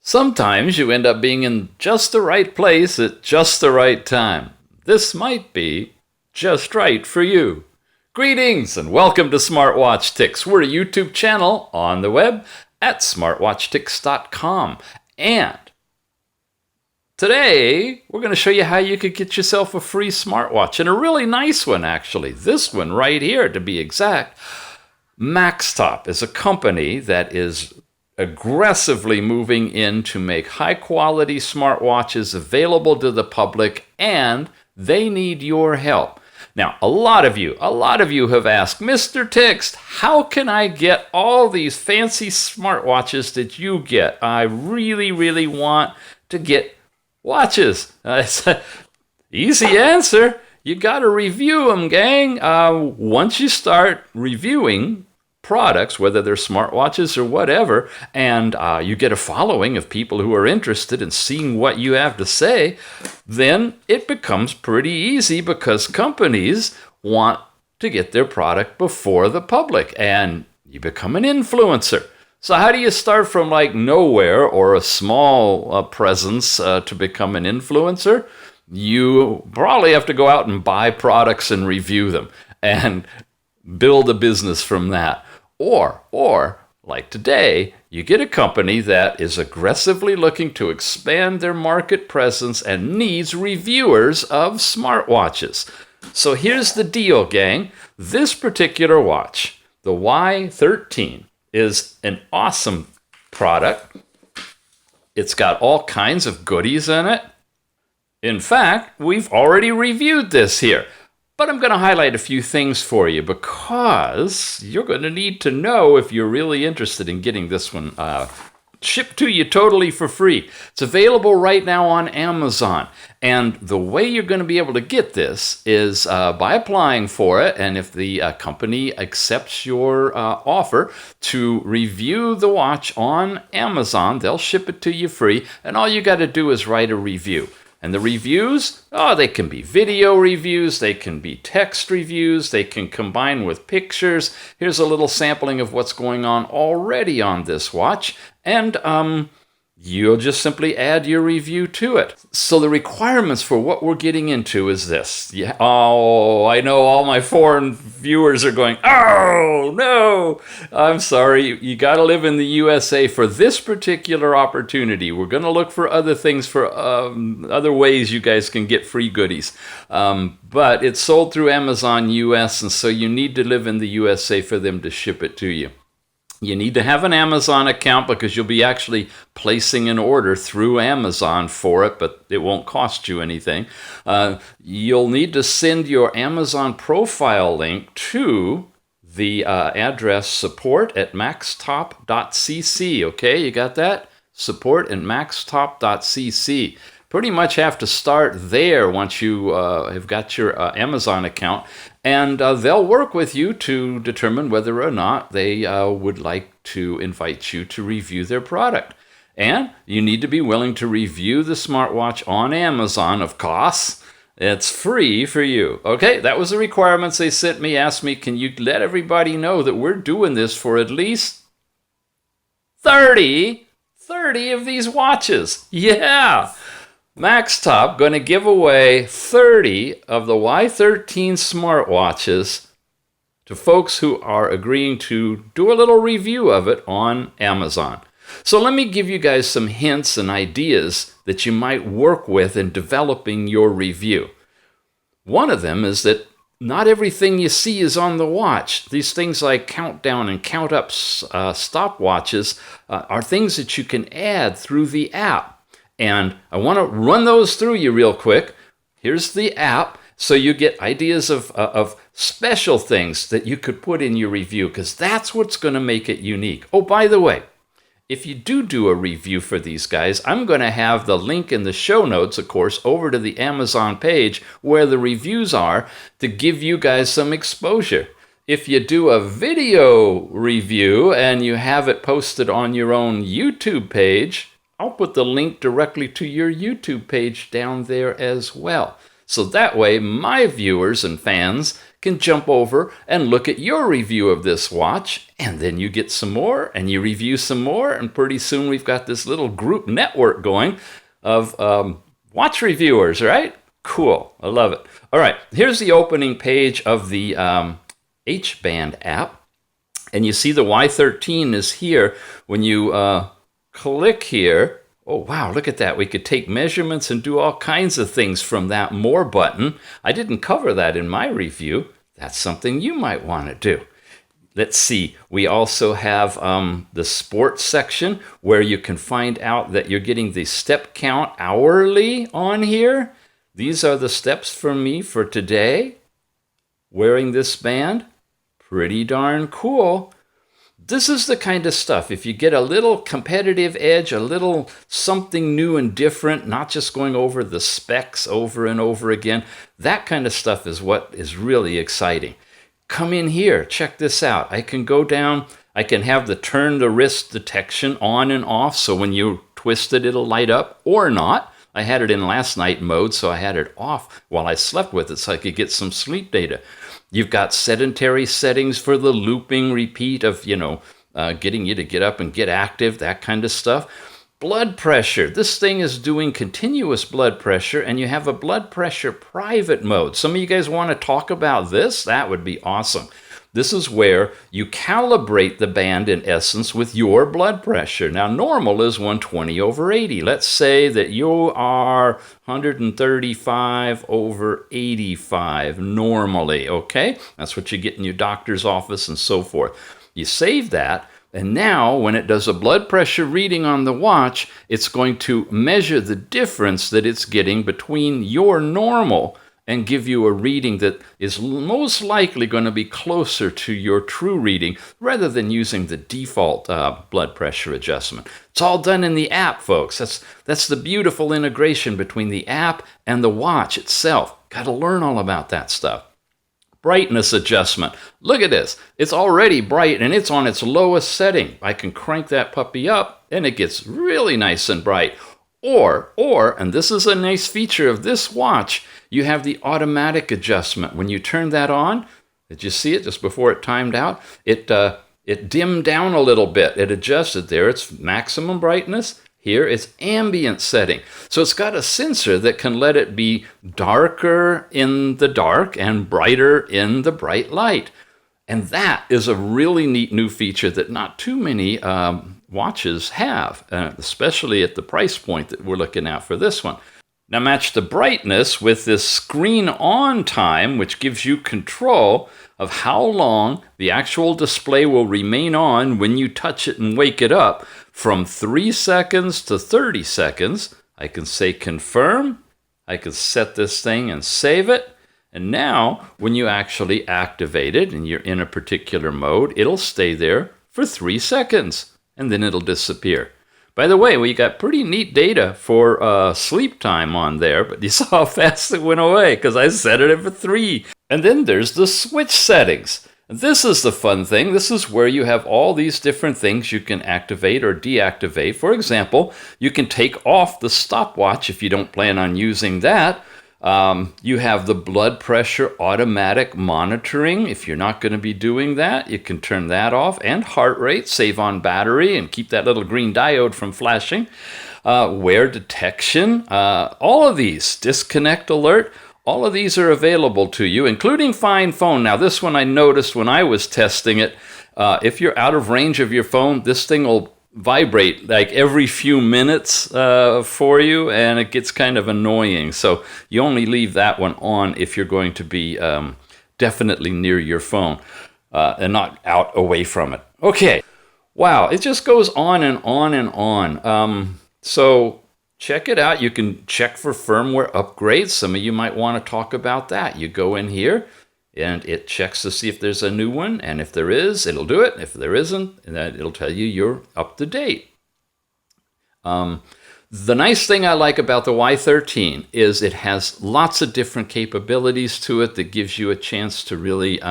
Sometimes you end up being in just the right place at just the right time. This might be just right for you. Greetings and welcome to Smartwatch Ticks. We're a YouTube channel on the web at smartwatchticks.com. And today we're going to show you how you could get yourself a free smartwatch, and a really nice one actually. This one right here to be exact. MAXTOP is a company that is aggressively moving in to make high-quality smartwatches available to the public, and they need your help. Now, a lot of you have asked, Mr. Ticks, how can I get all these fancy smartwatches that you get? I really want to get watches. Easy answer. You got to review them, gang. Once you start reviewing products, whether they're smartwatches or whatever, and you get a following of people who are interested in seeing what you have to say, then it becomes pretty easy because companies want to get their product before the public, and you become an influencer. So how do you start from like nowhere or a small presence to become an influencer? You probably have to go out and buy products and review them and build a business from that. Or, like today, you get a company that is aggressively looking to expand their market presence and needs reviewers of smartwatches. So here's the deal, gang. This particular watch, the Y13, is an awesome product. It's got all kinds of goodies in it. In fact, we've already reviewed this here. But I'm going to highlight a few things for you because you're going to need to know if you're really interested in getting this one shipped to you totally for free. It's available right now on Amazon. And the way you're going to be able to get this is by applying for it. And if the company accepts your offer to review the watch on Amazon, they'll ship it to you free. And all you got to do is write a review. And the reviews, they can be video reviews, they can be text reviews, they can combine with pictures. Here's a little sampling of what's going on already on this watch. And you'll just simply add your review to it. So the requirements for what we're getting into is this. Yeah, I know all my foreign viewers are going, oh, no. I'm sorry. You got to live in the USA for this particular opportunity. We're going to look for other things, for other ways you guys can get free goodies. But it's sold through Amazon US, and so you need to live in the USA for them to ship it to you. You need to have an Amazon account because you'll be actually placing an order through Amazon for it, but it won't cost you anything. You'll need to send your Amazon profile link to the address support@maxtop.cc. Okay, you got that? Support@maxtop.cc. Pretty much have to start there once you have got your Amazon account. And they'll work with you to determine whether or not they would like to invite you to review their product. And you need to be willing to review the smartwatch on Amazon, of course. It's free for you. Okay, that was the requirements they sent me. Asked me, can you let everybody know that we're doing this for at least 30 of these watches? Yeah! MAXTOP going to give away 30 of the Y13 smartwatches to folks who are agreeing to do a little review of it on Amazon. So let me give you guys some hints and ideas that you might work with in developing your review. One of them is that not everything you see is on the watch. These things like countdown and count up stopwatches are things that you can add through the app. And I want to run those through you real quick. Here's the app, so you get ideas of special things that you could put in your review, because that's what's going to make it unique. Oh, by the way, if you do a review for these guys, I'm going to have the link in the show notes, of course, over to the Amazon page where the reviews are to give you guys some exposure. If you do a video review and you have it posted on your own YouTube page, I'll put the link directly to your YouTube page down there as well. So that way, my viewers and fans can jump over and look at your review of this watch, and then you get some more, and you review some more, and pretty soon we've got this little group network going of watch reviewers, right? Cool. I love it. All right, here's the opening page of the H-Band app, and you see the Y13 is here. When you click here, oh wow, look at that. We could take measurements and do all kinds of things from that More button. I didn't cover that in my review. That's something you might want to do. Let's see, we also have the sports section where you can find out that you're getting the step count hourly on here. These are the steps for me for today, wearing this band. Pretty darn cool. This is the kind of stuff, if you get a little competitive edge, a little something new and different, not just going over the specs over and over again, that kind of stuff is what is really exciting. Come in here, check this out. I can go down, I can have the turn the wrist detection on and off, so when you twist it, it'll light up or not. I had it in last night mode, so I had it off while I slept with it so I could get some sleep data. You've got sedentary settings for the looping repeat of, getting you to get up and get active, that kind of stuff. Blood pressure. This thing is doing continuous blood pressure, and you have a blood pressure private mode. Some of you guys want to talk about this? That would be awesome. This is where you calibrate the band, in essence, with your blood pressure. Now, normal is 120/80. Let's say that you are 135/85 normally, okay? That's what you get in your doctor's office and so forth. You save that, and now when it does a blood pressure reading on the watch, it's going to measure the difference that it's getting between your normal and give you a reading that is most likely going to be closer to your true reading rather than using the default blood pressure adjustment. It's all done in the app, folks. That's the beautiful integration between the app and the watch itself. Got to learn all about that stuff. Brightness adjustment. Look at this. It's already bright and it's on its lowest setting. I can crank that puppy up and it gets really nice and bright. Or, and this is a nice feature of this watch, you have the automatic adjustment. When you turn that on, did you see it just before it timed out? It dimmed down a little bit. It adjusted there. It's maximum brightness. Here it's ambient setting. So it's got a sensor that can let it be darker in the dark and brighter in the bright light. And that is a really neat new feature that not too many watches have, especially at the price point that we're looking at for this one. Now match the brightness with this screen on time, which gives you control of how long the actual display will remain on when you touch it and wake it up, from 3 seconds to 30 seconds. I can say confirm. I can set this thing and save it. And now when you actually activate it and you're in a particular mode, it'll stay there for 3 seconds and then it'll disappear. By the way, we got pretty neat data for sleep time on there, but you saw how fast it went away because I set it for 3. And then there's the switch settings. This is the fun thing. This is where you have all these different things you can activate or deactivate. For example, you can take off the stopwatch if you don't plan on using that. You have the blood pressure automatic monitoring. If you're not going to be doing that, you can turn that off. And heart rate, save on battery, and keep that little green diode from flashing. Wear detection, all of these, disconnect alert, all of these are available to you, including find phone. Now, this one I noticed when I was testing it. If you're out of range of your phone, this thing will vibrate like every few minutes for you, and it gets kind of annoying. So you only leave that one on if you're going to be definitely near your phone and not out away from it. Okay, wow, it just goes on and on and on. So check it out. You can check for firmware upgrades. Some of you might want to talk about that. You go in here and it checks to see if there's a new one, and if there is, it'll do it. If there isn't, it'll tell you you're up to date. The nice thing I like about the Y13 is it has lots of different capabilities to it that gives you a chance to really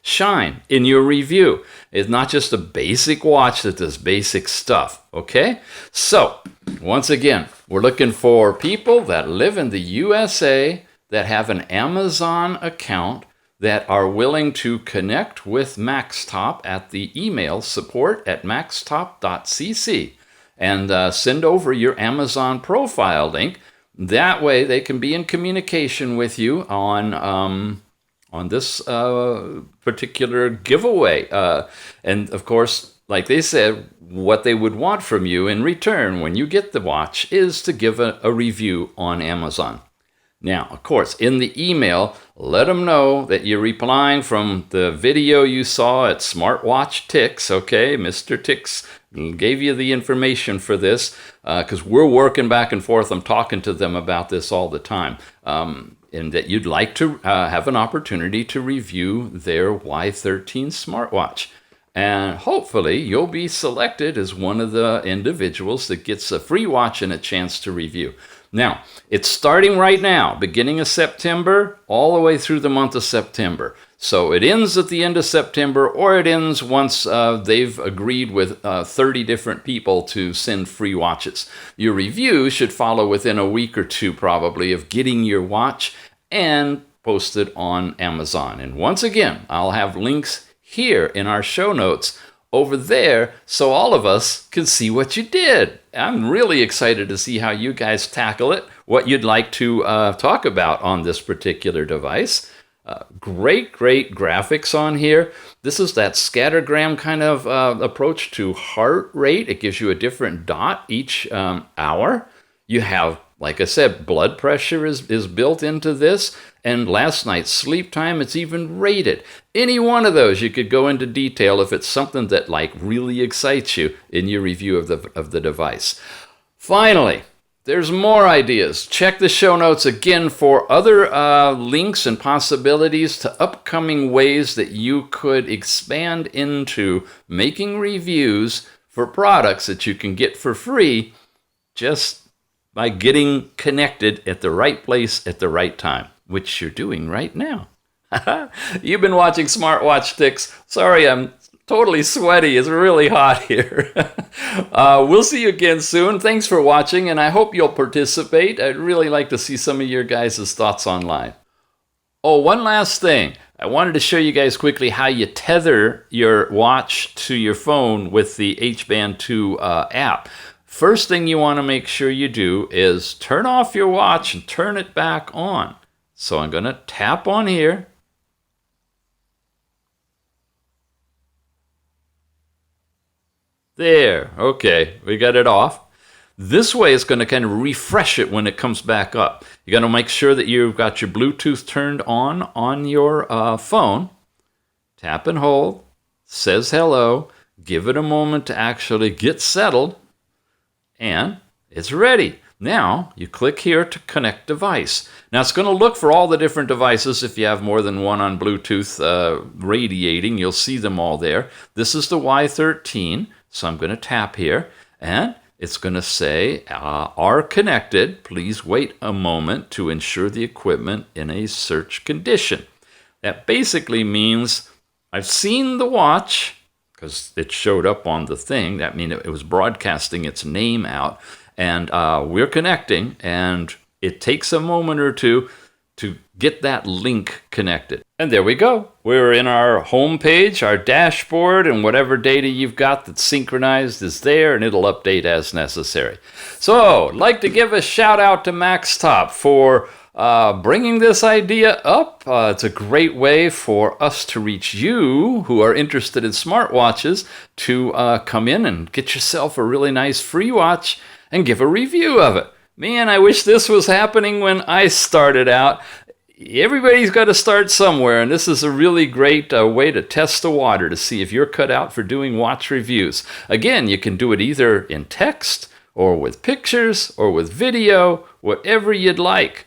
shine in your review. It's not just a basic watch that does basic stuff, okay? So, once again, we're looking for people that live in the USA, that have an Amazon account that are willing to connect with MAXTOP at the email support@maxtop.cc and send over your Amazon profile link. That way they can be in communication with you on this particular giveaway. And of course, like they said, what they would want from you in return when you get the watch is to give a review on Amazon. Now, of course, in the email, let them know that you're replying from the video you saw at Smartwatch Tix, okay? Mr. Tix gave you the information for this because we're working back and forth. I'm talking to them about this all the time. And that you'd like to have an opportunity to review their Y13 smartwatch. And hopefully you'll be selected as one of the individuals that gets a free watch and a chance to review. Now, it's starting right now, beginning of September, all the way through the month of September. So it ends at the end of September, or it ends once they've agreed with 30 different people to send free watches. Your review should follow within a week or two, probably, of getting your watch and posted on Amazon. And once again, I'll have links here in our show notes over there so all of us can see what you did. I'm really excited to see how you guys tackle it, what you'd like to talk about on this particular device. Great graphics on here. This is that scattergram kind of approach to heart rate. It gives you a different dot each hour. You have, like I said, blood pressure is built into this. And last night's sleep time, it's even rated. Any one of those you could go into detail if it's something that like really excites you in your review of the device. Finally, there's more ideas. Check the show notes again for other links and possibilities to upcoming ways that you could expand into making reviews for products that you can get for free just by getting connected at the right place at the right time, which you're doing right now. You've been watching Smartwatch Tix. Sorry, I'm totally sweaty. It's really hot here. We'll see you again soon. Thanks for watching, and I hope you'll participate. I'd really like to see some of your guys' thoughts online. Oh, one last thing. I wanted to show you guys quickly how you tether your watch to your phone with the H-Band 2 app. First thing you want to make sure you do is turn off your watch and turn it back on. So I'm going to tap on here. There, okay, we got it off. This way it's going to kind of refresh it when it comes back up. You got to make sure that you've got your Bluetooth turned on your phone. Tap and hold, says hello, give it a moment to actually get settled, and it's ready. Now you click here to connect device. Now it's going to look for all the different devices. If you have more than one on Bluetooth radiating, you'll see them all there. This is the Y13, so I'm going to tap here, and it's going to say, are connected. Please wait a moment to ensure the equipment in a search condition. That basically means I've seen the watch, because it showed up on the thing. That means it was broadcasting its name out. And we're connecting, and it takes a moment or two to get that link connected. And there we go. We're in our home page, our dashboard, and whatever data you've got that's synchronized is there, and it'll update as necessary. So, I'd like to give a shout out to MAXTOP for bringing this idea up. It's a great way for us to reach you who are interested in smartwatches to come in and get yourself a really nice free watch and give a review of it. Man, I wish this was happening when I started out. Everybody's got to start somewhere, and this is a really great way to test the water to see if you're cut out for doing watch reviews. Again, you can do it either in text or with pictures or with video, whatever you'd like.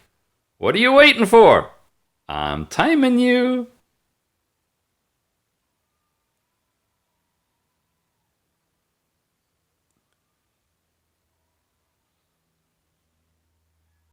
What are you waiting for? I'm timing you.